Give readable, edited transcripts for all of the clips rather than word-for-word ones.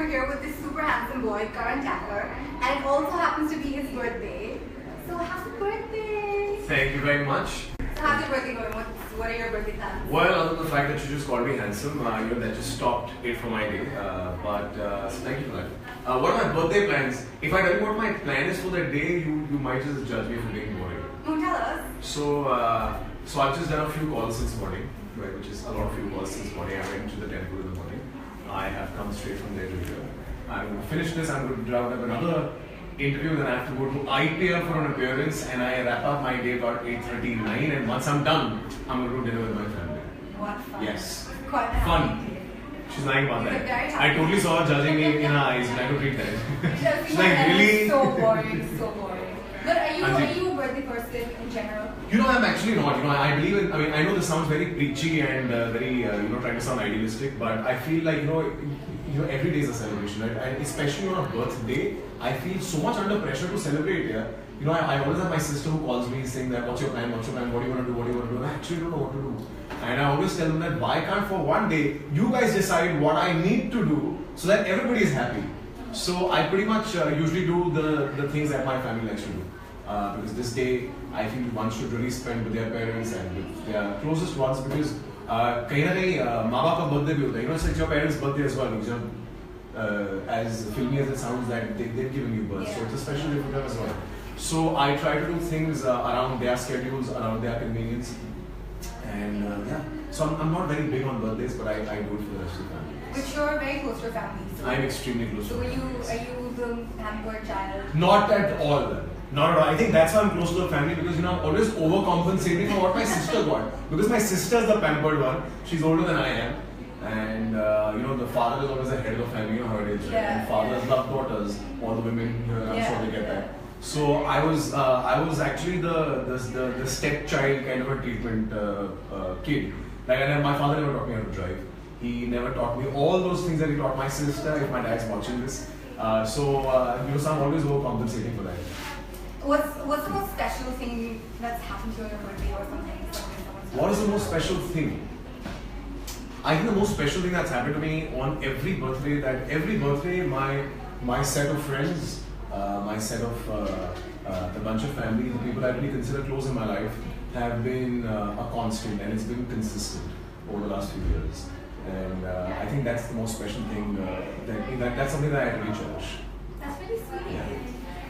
we're here with this super handsome boy, Karan Tacker, and it also happens to be his birthday. So happy birthday! Thank you very much. So how's your birthday going? What are your birthday plans? Well, other than the fact that you just called me handsome, that just stopped it for my day. So thank you for that. What are my birthday plans? If I tell you what my plan is for that day, you might just judge me for being boring. No, tell us. So I've just done a few calls this morning, right, which is a lot of few calls this morning. I went to the temple in the morning. I have come straight from there to here. I'm going to finish this. I'm going to draft up another interview. Then I have to go to IPL for an appearance, and I wrap up my day about 8:39. And once I'm done, I'm going to do dinner with my family. What fun! Yes, Quite fun. She's lying about that. I totally saw her judging me in her eyes, and I could read that. She's like, really? So boring, so boring. But are you a birthday person in general? I'm actually not. I believe in. I know this sounds very preachy and very, trying to sound idealistic, but I feel like, every day is a celebration, right? And especially on a birthday, I feel so much under pressure to celebrate. Yeah. I always have my sister who calls me saying that, what's your plan? What do you want to do? And I actually don't know what to do. And I always tell them that, why can't for one day you guys decide what I need to do so that everybody is happy? So I pretty much usually do the things that my family likes to do. Because this day, I think one should really spend with their parents and with their closest ones, because कहीं ना कहीं माँ बाप का birthday भी होता है. It's like your parents' birthday as well. As filmy as it sounds, that they've given you birth, so it's a special day for them as well. So I try to do things around their schedules, around their convenience, and So I'm not very big on birthdays, but I do it for the rest of the family. But you're very close to your family. So I'm extremely close to my family. So are you the hampered child? Not at all. Not at all. I think that's why I'm close to the family, because I'm always overcompensating for what my sister got. Because my sister's the pampered one. She's older than I am. And the father is always the head of the family, her age. Right? Yeah, and fathers love daughters. All the women here, I'm sure they get that. So I was actually the stepchild kind of a treatment kid. And my father never taught me how to drive. He never taught me all those things that he taught my sister. If my dad's watching this, so I'm always overcompensating for that. What's the most special thing that's happened to you on your birthday or something? What is the most special thing? I think the most special thing that's happened to me on every birthday, my set of friends, my set of the bunch of family, the people I really consider close in my life, have been a constant, and it's been consistent over the last few years. And I think that's the most special thing. That's something that I really cherish. That's really sweet. Yeah.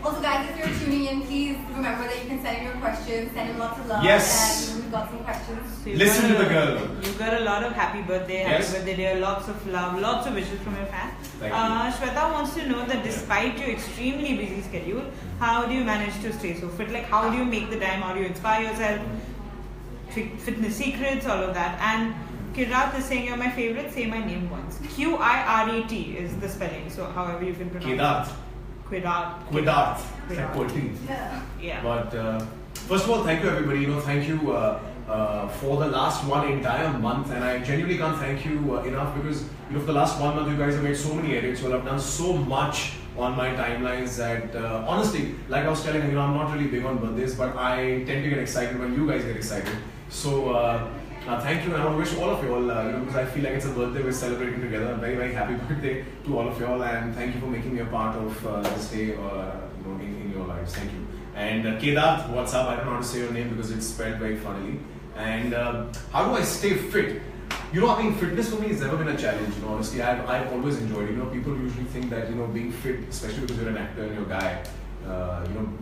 Also, guys, if you're tuning in, please remember that you can send in your questions, send in lots of love. Yes. And we've got some questions. So listen to the girl. You've got a lot of happy birthday, birthday dear, lots of love, lots of wishes from your fans. Thank you. Shweta wants to know that despite your extremely busy schedule, how do you manage to stay so fit? Like, how do you make the time? How do you inspire yourself? Fitness secrets, all of that. And Kirat is saying, you're my favorite, say my name once. Qirat is the spelling, so however you can pronounce it. Quidat. Like poetry. Yeah. But first of all, thank you everybody. Thank you for the last one entire month, and I genuinely can't thank you enough, because for the last 1 month you guys have made so many edits. Well, I've done so much on my timelines that honestly, like I was telling you, I'm not really big on birthdays, but I tend to get excited when you guys get excited. So thank you, and I want to wish all of you all, because I feel like it's a birthday we're celebrating together. A very, very happy birthday to all of you all, and thank you for making me a part of this day in your lives. Thank you. And Kedat, what's up? I don't know how to say your name because it's spelled very funnily. And how do I stay fit? Fitness for me has never been a challenge. Honestly, I've always enjoyed it. People usually think that being fit, especially because you're an actor and you're a guy,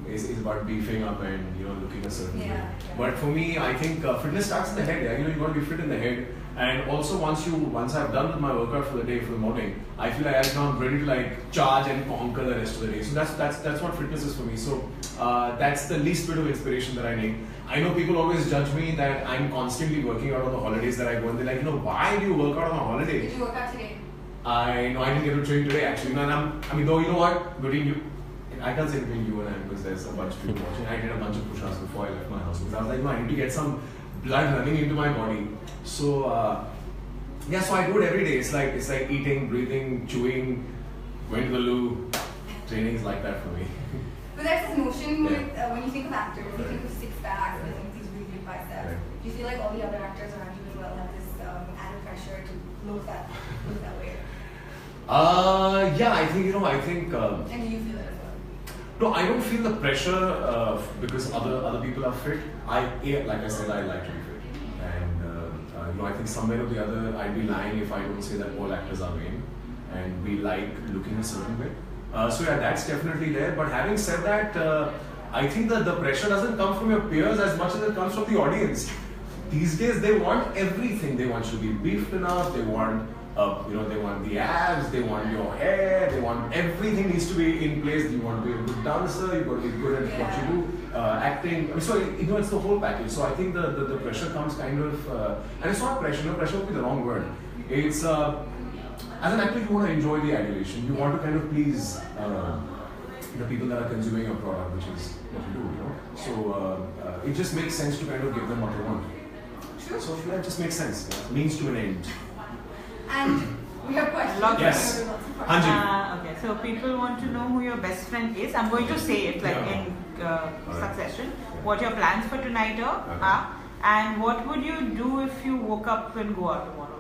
is about beefing up and looking a certain way. But for me, I think fitness starts in the head. Yeah? You got to be fit in the head, and also once I've done with my workout for the day, for the morning, I feel like I'm ready to charge and conquer the rest of the day. So that's what fitness is for me. So that's the least bit of inspiration that I need. I know people always judge me that I'm constantly working out on the holidays that I go, and they're like, why do you work out on a holiday? Did you work out today? I didn't get to train today actually. Though you know what, between you. I can't say between you and I, because there's a bunch of people watching. I did a bunch of push-ups before I left my house, because I was like, no, I need to get some blood running into my body. So so I do it every day. It's like eating, breathing, chewing, going to the loo. Training is like that for me. But there's this notion with when you think of actors, you think of six packs, you think of these really big biceps. Right. Do you feel like all the other actors around you as well have this added pressure to look that way? Yeah, I think, I think. And do you feel it as well? No, I don't feel the pressure because other people are fit. Like I said, I like to be fit, and I think somewhere or the other, I'd be lying if I don't say that all actors are vain, and we like looking a certain way. So yeah, that's definitely there. But having said that, I think that the pressure doesn't come from your peers as much as it comes from the audience. These days, they want everything. They want you to be beefed enough. They want they want the abs, they want your hair, they want everything needs to be in place. You want to be a good dancer, you've got to be good at what you do, acting. So it's the whole package. So I think the pressure comes kind of, and it's not pressure. Pressure would be the wrong word. It's as an actor, you want to enjoy the adulation. You want to kind of please the people that are consuming your product, which is what you do. So it just makes sense to kind of give them what they want. True. So that just makes sense. Means to an end. And we have questions. Yes. Anji. Okay, so people want to know who your best friend is. I'm going to say it in succession. What your plans for tonight are, and what would you do if you woke up in Goa tomorrow?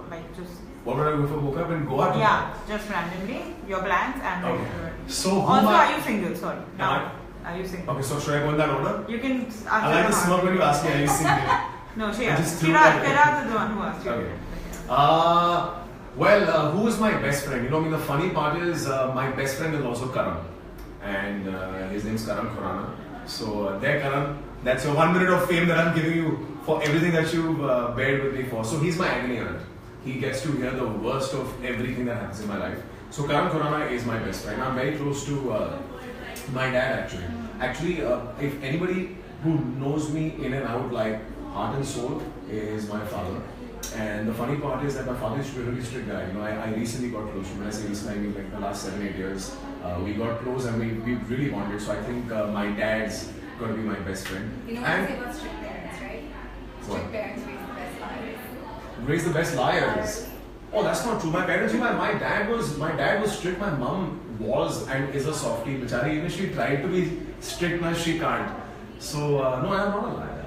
What would I do if I woke up in Goa tomorrow? Yeah, just randomly. Your plans and So also, are you single? Sorry. Now, are you single? Okay, so should I go in that order? You can answer. I like the smirk when you ask me, are you single? No, Kirat is the one who asked you. Okay. Well, who is my best friend? The funny part is my best friend is also Karan, and his name is Karan Khurana. So there, Karan, that's your 1 minute of fame that I'm giving you for everything that you've bared with me for. So he's my agony aunt. He gets to hear the worst of everything that happens in my life. So Karan Khurana is my best friend. I'm very close to my dad actually. Actually, if anybody who knows me in and out like heart and soul is my father. And the funny part is that my father is a really strict guy. I recently got close to him. When I say recently, I mean like the last 7-8 years. We got close and we really bonded. So I think my dad's going to be my best friend. You know what I say about strict parents, right? Strict parents raise the best liars. Raise the best liars. Oh, that's not true. My parents, my dad was strict. My mom was and is a softie. Bichari, even she tried to be strict, but she can't. So no, I'm not a liar.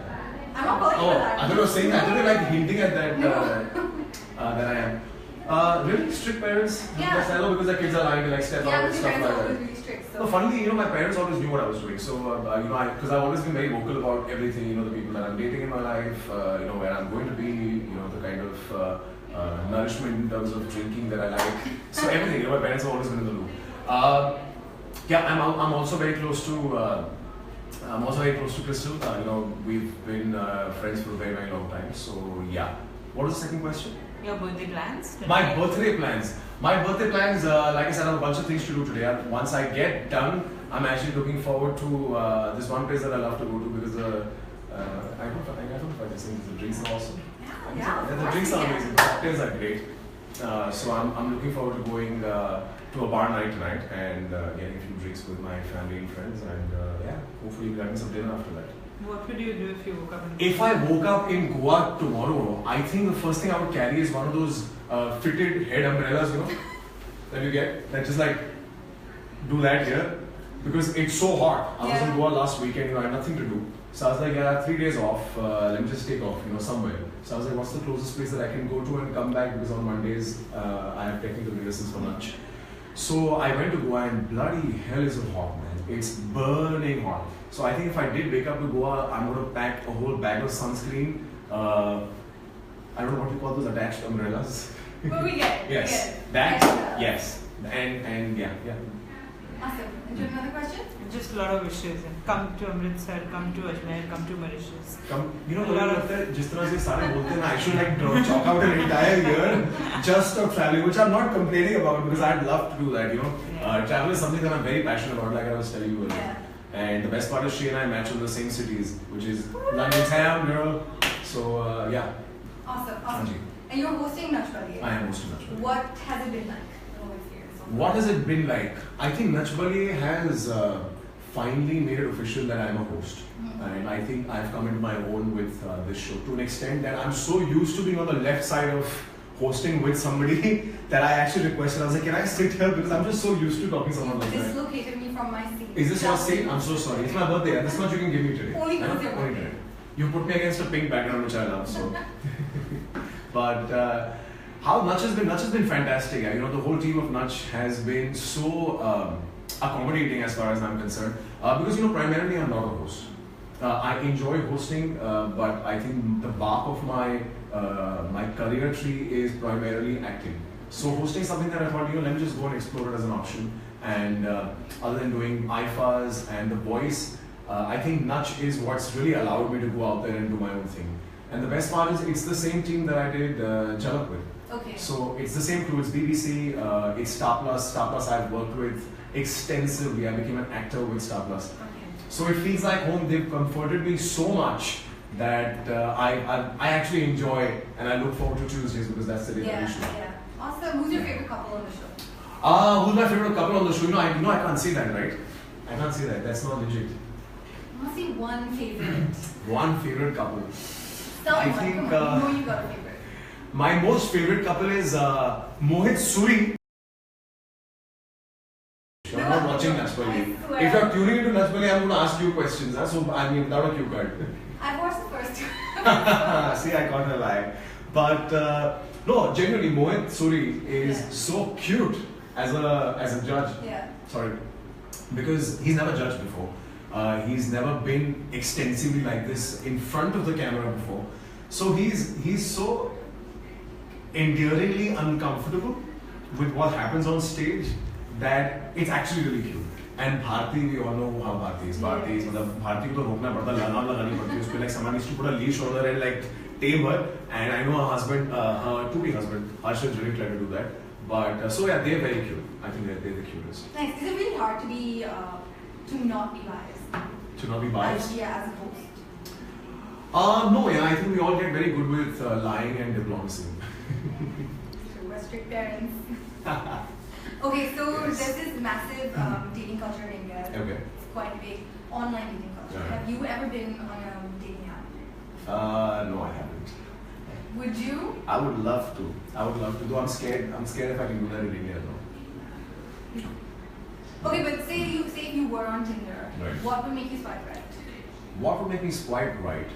I'm not calling you that. I thought you were saying that. I thought you were like hinting at that. That I am. Really strict parents? Yeah. I know because the kids are lying to like step out and stuff like that. Really strict, so. No, funnily, my parents always knew what I was doing. So, because I've always been very vocal about everything. The people that I'm dating in my life, where I'm going to be, the kind of nourishment in terms of drinking that I like. So everything. My parents have always been in the loop. I'm also very close to. I'm also very close to Crystal. We've been friends for a very, very long time. So yeah. What was the second question? Your birthday plans? My birthday plans. My birthday plans, like I said, I have a bunch of things to do today. Once I get done, I'm actually looking forward to this one place that I love to go to because I don't know if I just think the drinks are awesome. The drinks are amazing. The cocktails are great. So I'm looking forward to going to a bar night tonight and getting a few drinks with my family and friends and hopefully grabbing some dinner after that. What would you do if you woke up in Goa? If I woke up in Goa tomorrow, I think the first thing I would carry is one of those fitted head umbrellas, that you get, that just like do that here because it's so hot. I was in Goa last weekend, I had nothing to do. So I was like, I have 3 days off, let me just take off, somewhere. So I was like, what's the closest place that I can go to and come back because on Mondays I have technical rehearsals for lunch. So I went to Goa and bloody hell is it hot, man. It's burning hot. So I think if I did wake up to Goa, I'm going to pack a whole bag of sunscreen. I don't know what you call those attached umbrellas. But we get it. Yes. That, yes. And yeah. Awesome. And do you have another question? Just a lot of wishes. Come to Amritsar, come to Ajmer, come to Mauritius. I should like chalk out an entire year just of traveling, which I'm not complaining about because I'd love to do that, Travel is something that I'm very passionate about, like I was telling you earlier. Yeah. And the best part is she and I match in the same cities, which is London town, girl. So yeah. Awesome. And you're hosting Nachbali. I am hosting Nachbali. What has it been like? What has it been like? I think Nachbali has finally made it official that I'm a host. And I think I've come into my own with this show to an extent that I'm so used to being on the left side of hosting with somebody that I actually requested. I was like, can I sit here? Because I'm just so used to talking to someone like that. Dislocated me from my seat. Is this your seat? I'm so sorry. It's my birthday. This much you can give me today. Only because you're birthday. You put me against a pink background, which I love. So, but How Nudge has been fantastic. You know, the whole team of Nudge has been so accommodating as far as I'm concerned. Because you know, primarily I'm not a host. I enjoy hosting, but I think the bulk of my my career tree is primarily acting. So hosting is something that I thought, you know, let me just go and explore it as an option. And other than doing IFAs and The Voice, I think Nudge is what's really allowed me to go out there and do my own thing. And the best part is it's the same team that I did Jalak with. Okay. So it's the same crew, it's BBC, it's Star Plus. Star Plus I've worked with extensively. I became an actor with Star Plus. Okay. So it feels like home. They've comforted me so much that I actually enjoy it, and I look forward to Tuesdays because that's the day that we show. Yeah. Awesome. Who's your favorite couple on the show? Who's my favorite couple on the show? You know I can't say that, right? I can't say that. That's not legit. Must be one favorite. One favorite couple. Someone, I think, come on, you know you got a favorite. My most favorite couple is Mohit Suri. I'm not watching Nachpali. If you're tuning into Nachpali, I'm going to ask you questions. So I mean, without a cue card. I've watched the first two. See, I got a lie. But no, genuinely, Mohit Suri is so cute as a judge. Yeah. Sorry, because he's never judged before. He's never been extensively like this in front of the camera before. So he's so endearingly uncomfortable with what happens on stage that it's actually really cute. And Bharti, we all know how Bharti is. Bharti is, Bharti ko to rokna padta, lagam lagani padti. Usko like someone needs to put a leash on her and like tame her. And I know her husband, her to-be husband, Harshad really tried to do that. But so yeah, they're very cute. I think they're the cutest. Nice. Is it really hard to be to not be biased? To not be biased? Yeah, as a host. No, yeah, I think we all get very good with lying and diplomacy. So we're strict parents. Okay, so there's this massive dating culture in India. Okay. It's quite big. Online dating culture. Yeah. Have you ever been on a dating app? No, I haven't. Would you? I would love to. Though I'm scared if I can do that in India though. Okay, but say if you were on Tinder, Right. what would make you swipe right? What would make me swipe right?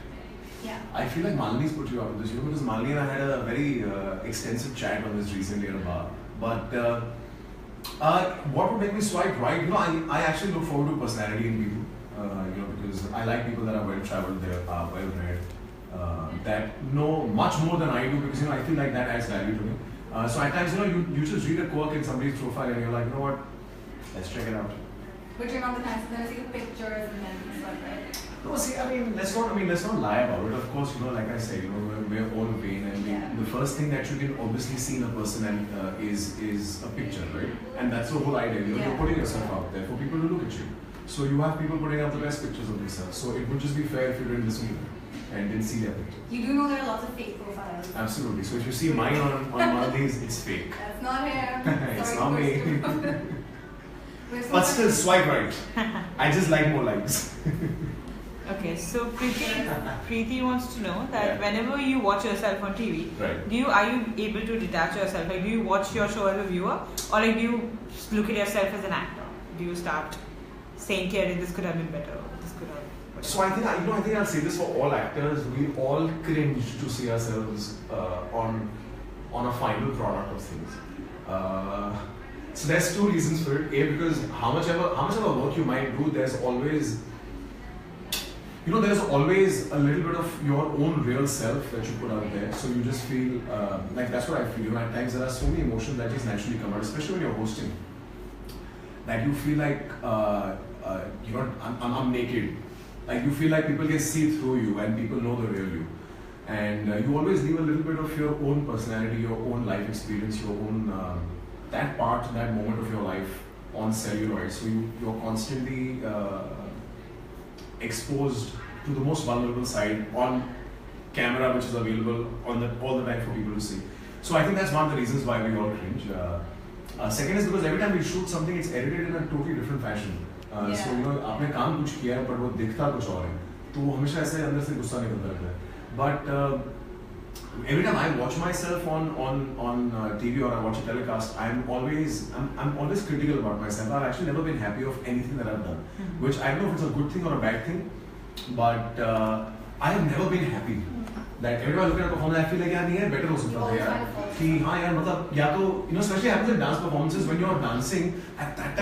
Yeah. I feel like Malini's put you up with this, you know, because Malini and I had a very extensive chat on this recently at a bar. But what would make me swipe right? You know, I actually look forward to personality in people. You know, because I like people that are well traveled, they are well read, that know much more than I do, because you know I feel like that adds value to me. So at times, you know, you just read a quirk in somebody's profile and you're like, you know what? Let's check it out. But you're not the kind of see the pictures and then swipe right. No, see, let's not lie about it. Of course, you know, like I said, you know, we're all vain, and the first thing that you can obviously see in a person and is a picture, right? And that's the whole idea. You know, you're putting yourself out there for people to look at you. So you have people putting up the best pictures of themselves. So it would just be fair if you didn't listen to them and didn't see their picture. You do know there are lots of fake profiles. Absolutely. So if you see mine on one of these, it's fake. That's not him. It's Sorry, not me. But still, swipe right. I just like more likes. Okay, so Preeti wants to know that whenever you watch yourself on TV, right. are you able to detach yourself? Like, do you watch your show as a viewer, or like do you look at yourself as an actor? Do you start saying, "Karan, this could have been better. This could have." Whatever. So I think I'll say this for all actors. We all cringe to see ourselves on a final product of things. So there's two reasons for it. A, because how much ever work you might do, there's always a little bit of your own real self that you put out there. So you just feel like that's what I feel. You know, at times there are so many emotions that just naturally come out, especially when you're hosting. That you feel like I'm naked. Like you feel like people can see through you and people know the real you. And you always leave a little bit of your own personality, your own life experience, your own that moment of your life on celluloid. So you're constantly exposed to the most vulnerable side on camera, which is available all the time for people to see. So I think that's one of the reasons why we all cringe. Second is because every time we shoot something, it's edited in a totally different fashion. So you know, आपने काम कुछ किया है, but वो दिखता कुछ और है. तो वो हमेशा ऐसे अंदर से गुस्सा निकलता रहता है. But every time I watch myself on TV or I watch a telecast, I'm always critical about myself. I've actually never been happy of anything that I've done, which I don't know if it's a good thing or a bad thing, but I have never been happy that every time I look at a performance, I feel like यार नहीं है better हो सकता था यार कि हाँ यार मतलब या तो you know especially happens in dance performances when you're dancing at that time